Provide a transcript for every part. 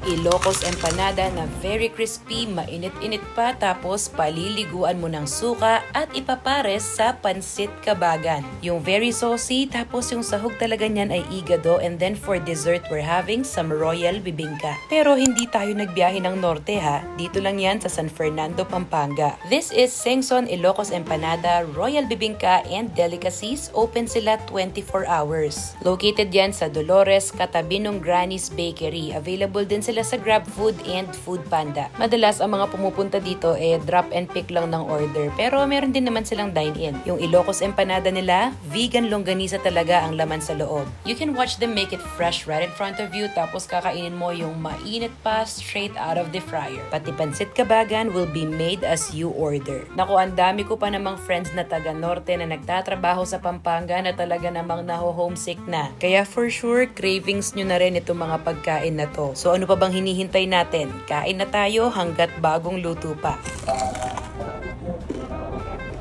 Ilocos empanada na very crispy, mainit-init pa, tapos paliliguan mo ng suka at ipapares sa pansit kabagan. Yung very saucy, tapos yung sahog talaga niyan ay igado, and then for dessert we're having some royal bibingka. Pero hindi tayo nagbiyahe ng norte ha, dito lang yan sa San Fernando, Pampanga. This is Sengson Ilocos Empanada, Royal Bibingka and Delicacies. Open sila 24 hours. Located yan sa Dolores, katabi ng Granny's Bakery. Available din sila sa GrabFood and Foodpanda. Madalas ang mga pumupunta dito drop and pick lang ng order, pero meron din naman silang dine-in. Yung Ilocos empanada nila, vegan longganisa talaga ang laman sa loob. You can watch them make it fresh right in front of you, tapos kakainin mo yung mainit pa straight out of the fryer. Pati pansit kabagan will be made as you order. Naku, ang dami ko pa namang friends na taga norte na nagtatrabaho sa Pampanga na talaga namang naho-homesick na. Kaya for sure, cravings nyo na rin itong mga pagkain na to. So ano pa bang hinihintay natin? Kain na tayo hanggat bagong luto pa.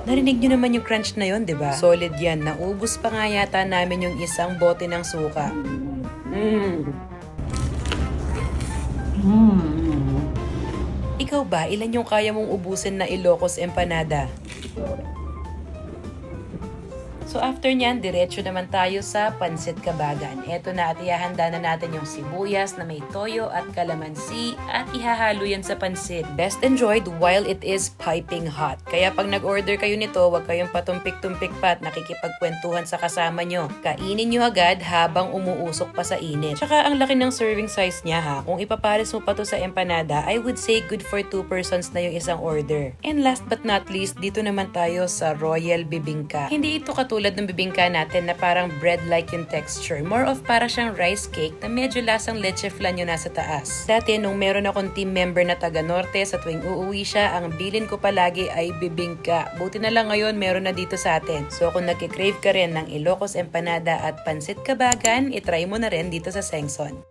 Narinig nyo naman yung crunch na yon, di ba? Solid yan. Naubos pa nga yata namin yung isang bote ng suka. Ikaw ba, ilan yung kaya mong ubusin na Ilocos empanada? So after nyan, diretso naman tayo sa pansit kabagan. Eto na, at ihahanda na natin yung sibuyas na may toyo at kalamansi at ihahalo yan sa pansit. Best enjoyed while it is piping hot. Kaya pag nag-order kayo nito, huwag kayong patumpik-tumpik pa at nakikipagkwentuhan sa kasama nyo. Kainin nyo agad habang umuusok pa sa init. Tsaka ang laki ng serving size niya ha. Kung ipapares mo pa to sa empanada, I would say good for 2 persons na yung isang order. And last but not least, dito naman tayo sa Royal Bibingka. Hindi ito katulad ng bibingka natin na parang bread-like yung texture. More of para siyang rice cake na medyo lasang leche flan yung nasa taas. Dati nung meron akong team member na taga norte, sa tuwing uuwi siya, ang bilin ko palagi ay bibingka. Buti na lang ngayon meron na dito sa atin. So kung nagkikrave ka rin ng Ilocos empanada at pansit kabagan, itry mo na rin dito sa Sengson.